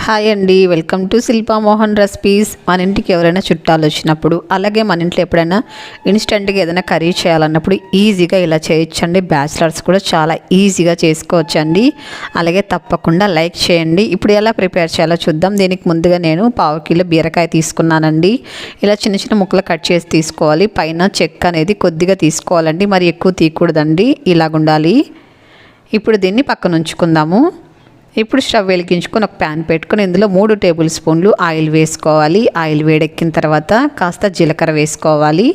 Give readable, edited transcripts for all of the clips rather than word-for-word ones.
Hi అండి, welcome to Shilpa Mohan recipes. మన ఇంటికి ఎవరైనా చుట్టాలు వచ్చినప్పుడు, అలాగే మన ఇంట్లో ఎప్పుడైనా ఇన్స్టెంట్గా ఏదైనా కర్రీ చేయాలన్నప్పుడు ఈజీగా ఇలా చేయొచ్చండి. బ్యాచిలర్స్ కూడా చాలా ఈజీగా చేసుకోవచ్చండి. అలాగే తప్పకుండా లైక్ చేయండి. ఇప్పుడు ఎలా ప్రిపేర్ చేయాలో చూద్దాం. దీనికి ముందుగా నేను 1/2 కిలో బీరకాయ తీసుకున్నానండి. ఇలా చిన్న చిన్న ముక్కలు కట్ చేసి తీసుకోవాలి. పైన చెక్క అనేది కొద్దిగా తీసుకోవాలండి, మరి ఎక్కువ తీయకూడదండి. ఇలాగుండాలి. ఇప్పుడు దీన్ని పక్కన ఉంచుకుందాము. ఇప్పుడు స్టవ్ వెలిగించుకొని ఒక ప్యాన్ పెట్టుకొని ఇందులో 3 టేబుల్ స్పూన్లు ఆయిల్ వేసుకోవాలి. ఆయిల్ వేడెక్కిన తర్వాత కాస్త జీలకర్ర వేసుకోవాలి.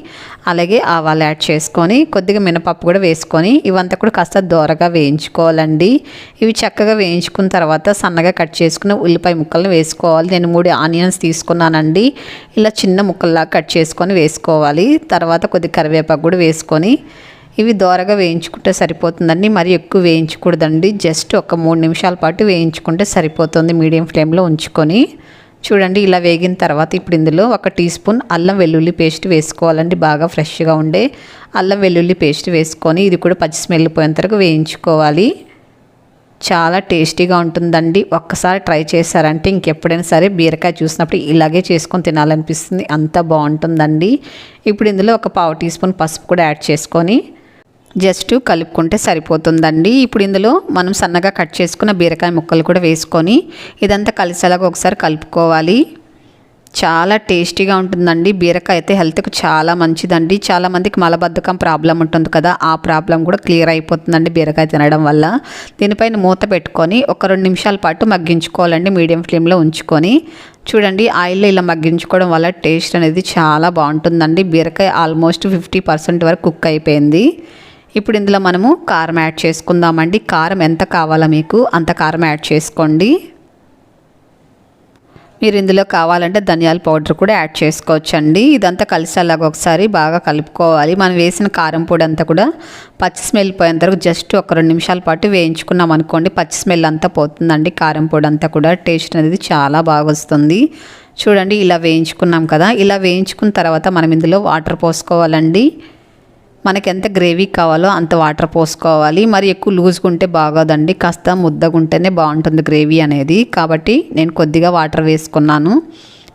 అలాగే ఆవాలు యాడ్ చేసుకొని కొద్దిగా మినపప్పు కూడా వేసుకొని ఇవంతా కూడా కాస్త దోరగా వేయించుకోవాలండి. ఇవి చక్కగా వేయించుకున్న తర్వాత సన్నగా కట్ చేసుకున్న ఉల్లిపాయ ముక్కలను వేసుకోవాలి. నేను 3 ఆనియన్స్ తీసుకున్నానండి. ఇలా చిన్న ముక్కల్లా కట్ చేసుకొని వేసుకోవాలి. తర్వాత కొద్దిగా కరివేపాకు కూడా వేసుకొని ఇవి దోరగా వేయించుకుంటే సరిపోతుందండి. మరి ఎక్కువ వేయించకూడదండి. జస్ట్ ఒక 3 నిమిషాల పాటు వేయించుకుంటే సరిపోతుంది. మీడియం ఫ్లేమ్లో ఉంచుకొని చూడండి. ఇలా వేగిన తర్వాత ఇప్పుడు ఇందులో 1 టీ స్పూన్ అల్లం వెల్లుల్లి పేస్ట్ వేసుకోవాలండి. బాగా ఫ్రెష్గా ఉండే అల్లం వెల్లుల్లి పేస్ట్ వేసుకొని ఇది కూడా పచ్చి స్మెల్ పోయేంత వరకు వేయించుకోవాలి. చాలా టేస్టీగా ఉంటుందండి. ఒక్కసారి ట్రై చేశారంటే ఇంకెప్పుడైనా సరే బీరకాయ చూసినప్పుడు ఇలాగే చేసుకొని తినాలనిపిస్తుంది. అంత బాగుంటుందండి. ఇప్పుడు ఇందులో 1 పావు టీ స్పూన్ పసుపు కూడా యాడ్ చేసుకొని జస్ట్ కలుపుకుంటే సరిపోతుందండి. ఇప్పుడు ఇందులో మనం సన్నగా కట్ చేసుకున్న బీరకాయ ముక్కలు కూడా వేసుకొని ఇదంతా కలిసేలాగా ఒకసారి కలుపుకోవాలి. చాలా టేస్టీగా ఉంటుందండి. బీరకాయ అయితే హెల్త్కి చాలా మంచిదండి. చాలామందికి మలబద్ధకం ప్రాబ్లం ఉంటుంది కదా, ఆ ప్రాబ్లం కూడా క్లియర్ అయిపోతుందండి బీరకాయ తినడం వల్ల. దీనిపైన మూత పెట్టుకొని ఒక 2 నిమిషాల పాటు మగ్గించుకోవాలండి. మీడియం ఫ్లేమ్లో ఉంచుకొని చూడండి. ఆయిల్లో ఇలా మగ్గించుకోవడం వల్ల టేస్ట్ అనేది చాలా బాగుంటుందండి. బీరకాయ ఆల్మోస్ట్ 50% వరకు కుక్ అయిపోయింది. ఇప్పుడు ఇందులో మనము కారం యాడ్ చేసుకుందామండి. కారం ఎంత కావాలో మీకు అంత కారం యాడ్ చేసుకోండి. మీరు ఇందులో కావాలంటే ధనియాల పౌడర్ కూడా యాడ్ చేసుకోవచ్చండి. ఇదంతా కలిసేలాగా ఒకసారి బాగా కలుపుకోవాలి. మనం వేసిన కారం పొడి అంతా కూడా పచ్చి స్మెల్ పోయేంత వరకు జస్ట్ ఒక 2 నిమిషాల పాటు వేయించుకున్నాం అనుకోండి. పచ్చి స్మెల్ అంతా పోతుందండి. కారం పొడి అంతా కూడా టేస్ట్ అనేది చాలా బాగా వస్తుంది. చూడండి, ఇలా వేయించుకున్నాం కదా. ఇలా వేయించుకున్న తర్వాత మనం ఇందులో వాటర్ పోసుకోవాలండి. మనకి ఎంత గ్రేవీ కావాలో అంత వాటర్ పోసుకోవాలి. మరి ఎక్కువ లూజ్గా ఉంటే బాగోదండి. కాస్త ముద్దగా ఉంటేనే బాగుంటుంది గ్రేవీ అనేది. కాబట్టి నేను కొద్దిగా వాటర్ వేసుకున్నాను.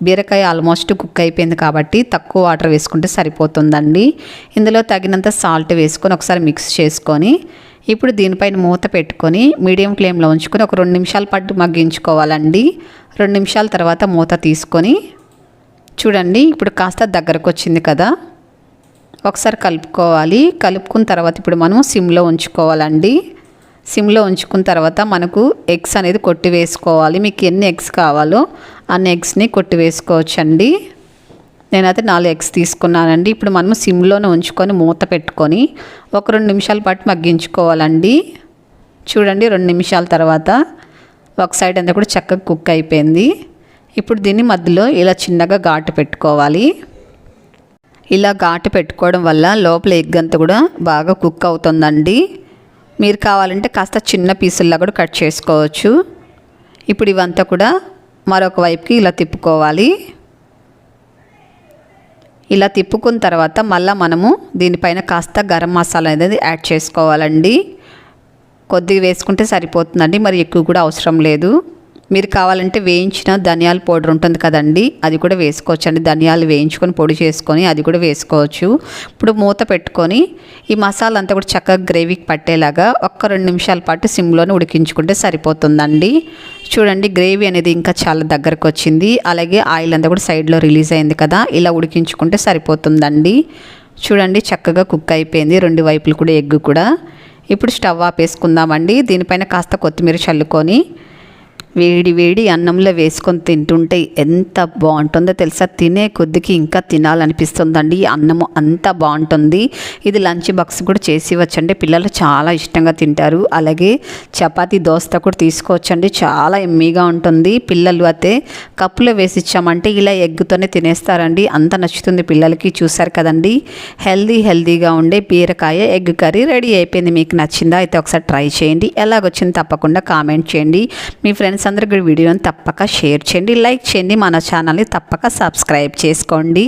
బీరకాయ ఆల్మోస్ట్ కుక్ అయిపోయింది కాబట్టి తక్కువ వాటర్ వేసుకుంటే సరిపోతుందండి. ఇందులో తగినంత సాల్ట్ వేసుకొని ఒకసారి మిక్స్ చేసుకొని ఇప్పుడు దీనిపైన మూత పెట్టుకొని మీడియం ఫ్లేమ్లో ఉంచుకొని ఒక 2 నిమిషాల పాటు మగ్గించుకోవాలండి. 2 నిమిషాల తర్వాత మూత తీసుకొని చూడండి. ఇప్పుడు కాస్త దగ్గరకు వచ్చింది కదా, ఒకసారి కలుపుకోవాలి. కలుపుకున్న తర్వాత ఇప్పుడు మనం సిమ్లో ఉంచుకోవాలండి. సిమ్లో ఉంచుకున్న తర్వాత మనకు ఎగ్స్ అనేది కొట్టి వేసుకోవాలి. మీకు ఎన్ని ఎగ్స్ కావాలో అన్ని ఎగ్స్ని కొట్టి వేసుకోవచ్చండి. నేనైతే 4 ఎగ్స్ తీసుకున్నానండి. ఇప్పుడు మనం సిమ్లోనే ఉంచుకొని మూత పెట్టుకొని ఒక 2 నిమిషాల పాటు మగ్గించుకోవాలండి. చూడండి, 2 నిమిషాల తర్వాత ఒక సైడ్ అంతా కూడా చక్కగా కుక్ అయిపోయింది. ఇప్పుడు దీన్ని మధ్యలో ఇలా చిన్నగా ఘాటు పెట్టుకోవాలి. ఇలా ఘాటు పెట్టుకోవడం వల్ల లోపల ఎగ్ అంతా కూడా బాగా కుక్ అవుతుందండి. మీరు కావాలంటే కాస్త చిన్న పీసుల్లా కూడా కట్ చేసుకోవచ్చు. ఇప్పుడు ఇవంతా కూడా మరొక వైపుకి ఇలా తిప్పుకోవాలి. ఇలా తిప్పుకున్న తర్వాత మళ్ళీ మనము దీనిపైన కాస్త గరం మసాలా అనేది యాడ్ చేసుకోవాలండి. కొద్దిగా వేసుకుంటే సరిపోతుందండి. మరి ఎక్కువ కూడా అవసరం లేదు. మీరు కావాలంటే వేయించిన ధనియాల పౌడర్ ఉంటుంది కదండి, అది కూడా వేసుకోవచ్చు అండి. ధనియాలు వేయించుకొని పొడి చేసుకొని అది కూడా వేసుకోవచ్చు. ఇప్పుడు మూత పెట్టుకొని ఈ మసాలా అంతా కూడా చక్కగా గ్రేవీకి పట్టేలాగా ఒక 2 నిమిషాల పాటు సిమ్లోనే ఉడికించుకుంటే సరిపోతుందండి. చూడండి, గ్రేవీ అనేది ఇంకా చాలా దగ్గరకు వచ్చింది. అలాగే ఆయిల్ అంతా కూడా సైడ్లో రిలీజ్ అయింది కదా, ఇలా ఉడికించుకుంటే సరిపోతుందండి. చూడండి, చక్కగా కుక్ అయిపోయింది 2 వైపులు కూడా ఎగ్ కూడా. ఇప్పుడు స్టవ్ ఆపేసుకుందామండి. దీనిపైన కాస్త కొత్తిమీర చల్లుకొని వేడి వేడి అన్నంలో వేసుకొని తింటుంటే ఎంత బాగుంటుందో తెలుసా. తినే కొద్దికి ఇంకా తినాలనిపిస్తుందండి. అన్నము అంత బాగుంటుంది. ఇది లంచ్ బాక్స్ కూడా చేసి ఇవ్వచ్చండి. పిల్లలు చాలా ఇష్టంగా తింటారు. అలాగే చపాతీ దోశ కూడా తీసుకోవచ్చండి. చాలా ఎమ్మీగా ఉంటుంది. పిల్లలు అయితే కప్పులో వేసి ఇచ్చామంటే ఇలా ఎగ్గుతోనే తినేస్తారండి. అంత నచ్చుతుంది పిల్లలకి. చూసారు కదండి, హెల్దీగా ఉండే బీరకాయ ఎగ్ కర్రీ రెడీ అయిపోయింది. మీకు నచ్చిందా? అయితే ఒకసారి ట్రై చేయండి. ఎలాగొచ్చింది తప్పకుండా కామెంట్ చేయండి. మీ ఫ్రెండ్స్ అందరికీ వీడియోని తప్పక షేర్ చేయండి, లైక్ చేయండి. మన ఛానల్ని తప్పక సబ్స్క్రైబ్ చేసుకోండి.